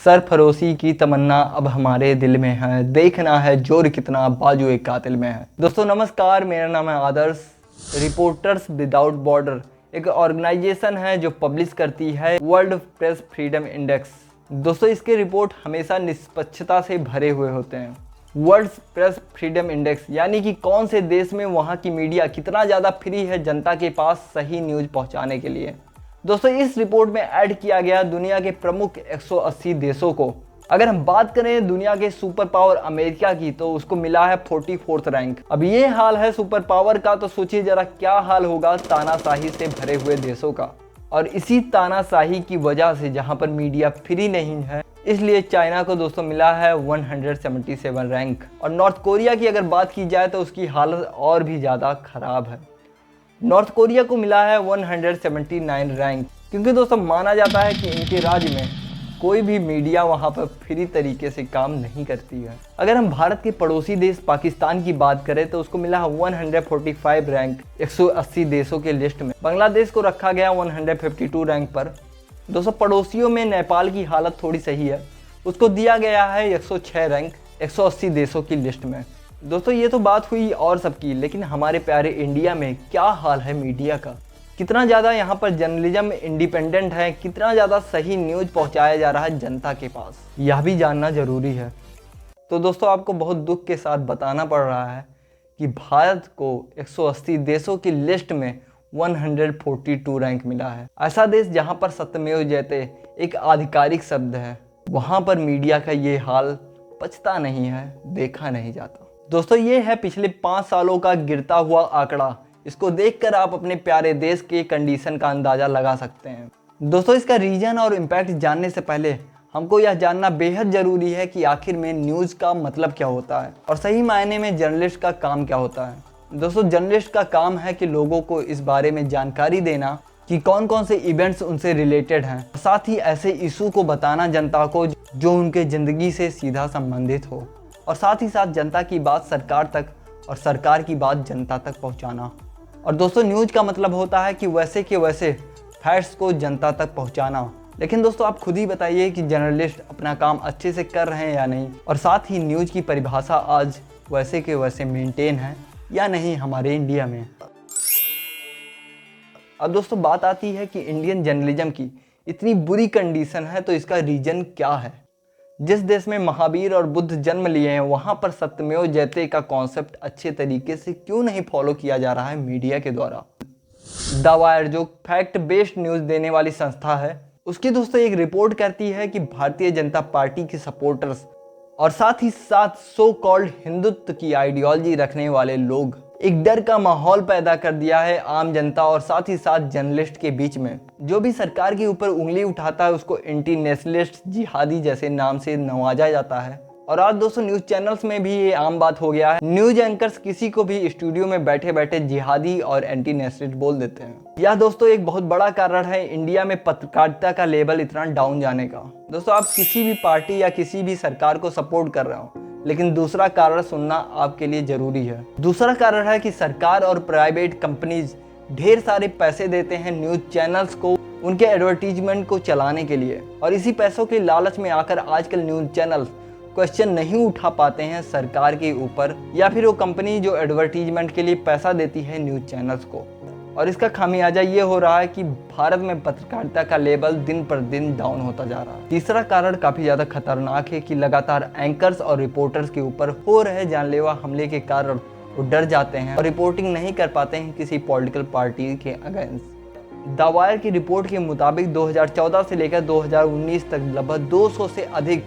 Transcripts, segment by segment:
सरफरोशी की तमन्ना अब हमारे दिल में है, देखना है जोर कितना बाजू एक कातिल में है। दोस्तों नमस्कार, मेरा नाम है आदर्श। रिपोर्टर्स विदाउट बॉर्डर एक ऑर्गेनाइजेशन है जो पब्लिश करती है वर्ल्ड प्रेस फ्रीडम इंडेक्स। दोस्तों इसके रिपोर्ट हमेशा निष्पक्षता से भरे हुए होते हैं। वर्ल्ड प्रेस फ्रीडम इंडेक्स यानी कि कौन से देश में वहाँ की मीडिया कितना ज़्यादा फ्री है जनता के पास सही न्यूज़ पहुँचाने के लिए। दोस्तों इस रिपोर्ट में ऐड किया गया दुनिया के प्रमुख 180 देशों को। अगर हम बात करें दुनिया के सुपर पावर अमेरिका की तो उसको मिला है 44th रैंक। अब ये हाल है सुपर पावर का, तो सोचिए जरा क्या हाल होगा तानाशाही से भरे हुए देशों का। और इसी तानाशाही की वजह से जहां पर मीडिया फ्री नहीं है, इसलिए चाइना को दोस्तों मिला है 177 रैंक। और नॉर्थ कोरिया की अगर बात की जाए तो उसकी हालत और भी ज़्यादा खराब है। नॉर्थ कोरिया को मिला है 179 रैंक, क्योंकि दोस्तों माना जाता है कि इनके राज्य में कोई भी मीडिया वहां पर फ्री तरीके से काम नहीं करती है। अगर हम भारत के पड़ोसी देश पाकिस्तान की बात करें तो उसको मिला है 145 रैंक 180 देशों के लिस्ट में। बांग्लादेश को रखा गया 152 रैंक पर। दोस्तों पड़ोसियों में नेपाल की हालत थोड़ी सही है, उसको दिया गया है 106 रैंक 180 देशों की लिस्ट में। दोस्तों ये तो बात हुई और सबकी, लेकिन हमारे प्यारे इंडिया में क्या हाल है मीडिया का। कितना ज़्यादा यहाँ पर जर्नलिज्म इंडिपेंडेंट है, कितना ज़्यादा सही न्यूज़ पहुँचाया जा रहा है जनता के पास, यह भी जानना ज़रूरी है। तो दोस्तों आपको बहुत दुख के साथ बताना पड़ रहा है कि भारत को 180 देशों की लिस्ट में 142 रैंक मिला है। ऐसा देश जहाँ पर सत्यमेव जयते एक आधिकारिक शब्द है, वहाँ पर मीडिया का ये हाल पचता नहीं है, देखा नहीं जाता। दोस्तों ये है पिछले 5 सालों का गिरता हुआ आंकड़ा। इसको देखकर आप अपने प्यारे देश के कंडीशन का अंदाज़ा लगा सकते हैं। दोस्तों इसका रीजन और इम्पैक्ट जानने से पहले हमको यह जानना बेहद ज़रूरी है कि आखिर में न्यूज़ का मतलब क्या होता है और सही मायने में जर्नलिस्ट का काम क्या होता है। दोस्तों जर्नलिस्ट का काम है कि लोगों को इस बारे में जानकारी देना कि कौन कौन से इवेंट्स उनसे रिलेटेड हैं, साथ ही ऐसे इशू को बताना जनता को जो उनके ज़िंदगी से सीधा संबंधित हो, और साथ ही साथ जनता की बात सरकार तक और सरकार की बात जनता तक पहुंचाना। और दोस्तों न्यूज़ का मतलब होता है कि वैसे के वैसे फैक्ट्स को जनता तक पहुंचाना। लेकिन दोस्तों आप खुद ही बताइए कि जर्नलिस्ट अपना काम अच्छे से कर रहे हैं या नहीं, और साथ ही न्यूज़ की परिभाषा आज वैसे के वैसे मेंटेन है या नहीं हमारे इंडिया में। अब दोस्तों बात आती है कि इंडियन जर्नलिज्म की इतनी बुरी कंडीशन है, तो इसका रीजन क्या है। जिस देश में महावीर और बुद्ध जन्म लिए हैं, वहाँ पर सत्यमेव जयते का कॉन्सेप्ट अच्छे तरीके से क्यों नहीं फॉलो किया जा रहा है मीडिया के द्वारा। द वायर जो फैक्ट बेस्ड न्यूज़ देने वाली संस्था है, उसकी दोस्तों एक रिपोर्ट करती है कि भारतीय जनता पार्टी के सपोर्टर्स और साथ ही साथ सो कॉल्ड हिंदुत्व की आइडियोलॉजी रखने वाले लोग एक डर का माहौल पैदा कर दिया है आम जनता और साथ ही साथ जर्नलिस्ट के बीच में। जो भी सरकार के ऊपर उंगली उठाता है उसको एंटी नेशनलिस्ट, जिहादी जैसे नाम से नवाजा जाता है। और आज दोस्तों न्यूज़ चैनल्स में भी ये आम बात हो गया है। न्यूज़ एंकर्स किसी को भी स्टूडियो में बैठे बैठे जिहादी और एंटी नेशनलिस्ट बोल देते हैं। यह दोस्तों एक बहुत बड़ा कारण है इंडिया में पत्रकारिता का लेवल इतना डाउन जाने का। दोस्तों आप किसी भी पार्टी या किसी भी सरकार को सपोर्ट कर रहे हो, लेकिन दूसरा कारण सुनना आपके लिए जरूरी है। दूसरा कारण है कि सरकार और प्राइवेट कंपनीज ढेर सारे पैसे देते हैं न्यूज़ चैनल्स को उनके एडवर्टीजमेंट को चलाने के लिए, और इसी पैसों के लालच में आकर आजकल न्यूज़ चैनल क्वेश्चन नहीं उठा पाते हैं सरकार के ऊपर या फिर वो कंपनी जो एडवर्टीजमेंट के लिए पैसा देती है न्यूज़ चैनल्स को। और इसका खामियाजा ये हो रहा है कि भारत में पत्रकारिता का लेवल दिन पर दिन डाउन होता जा रहा है। तीसरा कारण काफ़ी ज़्यादा खतरनाक है कि लगातार एंकर्स और रिपोर्टर्स के ऊपर हो रहे जानलेवा हमले के कारण वो डर जाते हैं और रिपोर्टिंग नहीं कर पाते हैं किसी पॉलिटिकल पार्टी के अगेंस्ट। द वायर की रिपोर्ट के मुताबिक 2014 से लेकर 2019 तक लगभग 200 से अधिक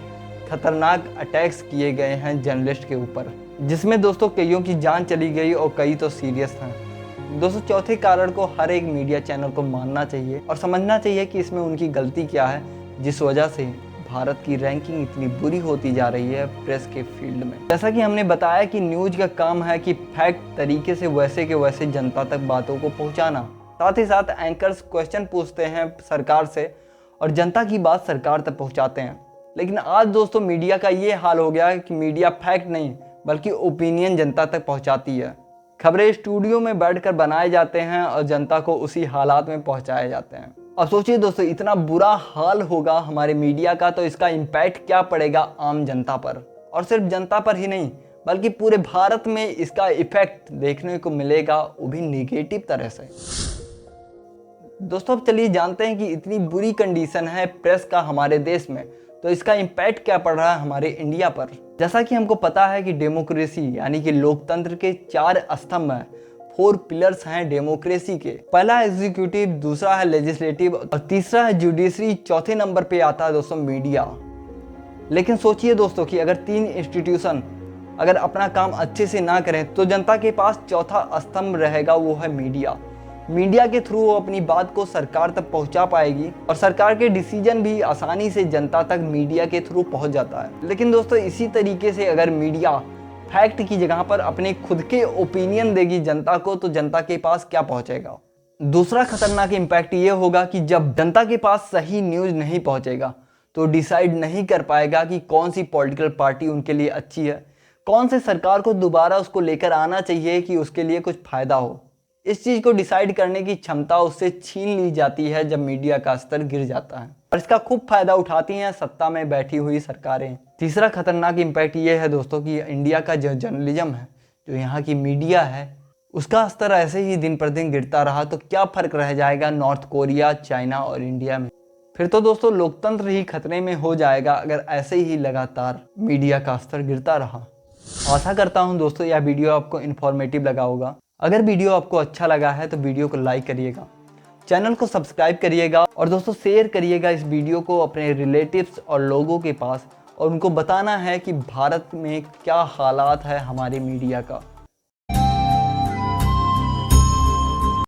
खतरनाक अटैक्स किए गए हैं जर्नलिस्ट के ऊपर, जिसमें दोस्तों कईयों की जान चली गई और कई तो सीरियस हैं। दोस्तों चौथे कारण को हर एक मीडिया चैनल को मानना चाहिए और समझना चाहिए कि इसमें उनकी गलती क्या है, जिस वजह से भारत की रैंकिंग इतनी बुरी होती जा रही है प्रेस के फील्ड में। जैसा कि हमने बताया कि न्यूज़ का काम है कि फैक्ट तरीके से वैसे के वैसे जनता तक बातों को पहुंचाना। साथ ही साथ एंकर्स क्वेश्चन पूछते हैं सरकार से और जनता की बात सरकार तक पहुंचाते हैं। लेकिन आज दोस्तों मीडिया का ये हाल हो गया है कि मीडिया फैक्ट नहीं बल्कि ओपिनियन जनता तक पहुंचाती है। खबरें स्टूडियो में बैठकर बनाए जाते हैं और जनता को उसी हालात में पहुंचाए जाते हैं। अब सोचिए दोस्तों, इतना बुरा हाल होगा हमारे मीडिया का तो इसका इम्पैक्ट क्या पड़ेगा आम जनता पर। और सिर्फ जनता पर ही नहीं बल्कि पूरे भारत में इसका इफेक्ट देखने को मिलेगा, वो भी नेगेटिव तरह से। दोस्तों अब चलिए जानते हैं कि इतनी बुरी कंडीशन है प्रेस का हमारे देश में, तो इसका इम्पैक्ट क्या पड़ रहा है हमारे इंडिया पर। जैसा कि हमको पता है कि डेमोक्रेसी यानी कि लोकतंत्र के 4 स्तंभ हैं, 4 पिलर्स हैं डेमोक्रेसी के। पहला एग्जीक्यूटिव, दूसरा है लेजिस्लेटिव और तीसरा है जुडिशरी, चौथे नंबर पे आता है दोस्तों मीडिया। लेकिन सोचिए दोस्तों कि अगर 3 इंस्टीट्यूशन अगर अपना काम अच्छे से ना करें तो जनता के पास चौथा स्तंभ रहेगा, वो है मीडिया। मीडिया के थ्रू वो अपनी बात को सरकार तक पहुंचा पाएगी और सरकार के डिसीजन भी आसानी से जनता तक मीडिया के थ्रू पहुंच जाता है। लेकिन दोस्तों इसी तरीके से अगर मीडिया फैक्ट की जगह पर अपने खुद के ओपिनियन देगी जनता को, तो जनता के पास क्या पहुंचेगा। दूसरा खतरनाक इम्पैक्ट ये होगा कि जब जनता के पास सही न्यूज़ नहीं पहुंचेगा तो डिसाइड नहीं कर पाएगा कि कौन सी पॉलिटिकल पार्टी उनके लिए अच्छी है, कौन से सरकार को दोबारा उसको लेकर आना चाहिए कि उसके लिए कुछ फायदा हो। इस चीज़ को डिसाइड करने की क्षमता उससे छीन ली जाती है जब मीडिया का स्तर गिर जाता है, और इसका खूब फायदा उठाती हैं सत्ता में बैठी हुई सरकारें। तीसरा खतरनाक इम्पैक्ट ये है दोस्तों कि इंडिया का जो जर्नलिज्म है, जो यहाँ की मीडिया है, उसका स्तर ऐसे ही दिन पर दिन गिरता रहा तो क्या फ़र्क रह जाएगा नॉर्थ कोरिया, चाइना और इंडिया में। फिर तो दोस्तों लोकतंत्र ही खतरे में हो जाएगा अगर ऐसे ही लगातार मीडिया का स्तर गिरता रहा। आशा करता हूँ दोस्तों यह वीडियो आपको इन्फॉर्मेटिव लगा होगा। अगर वीडियो आपको अच्छा लगा है तो वीडियो को लाइक करिएगा, चैनल को सब्सक्राइब करिएगा और दोस्तों शेयर करिएगा इस वीडियो को अपने रिलेटिव्स और लोगों के पास, और उनको बताना है कि भारत में क्या हालात है हमारे मीडिया का।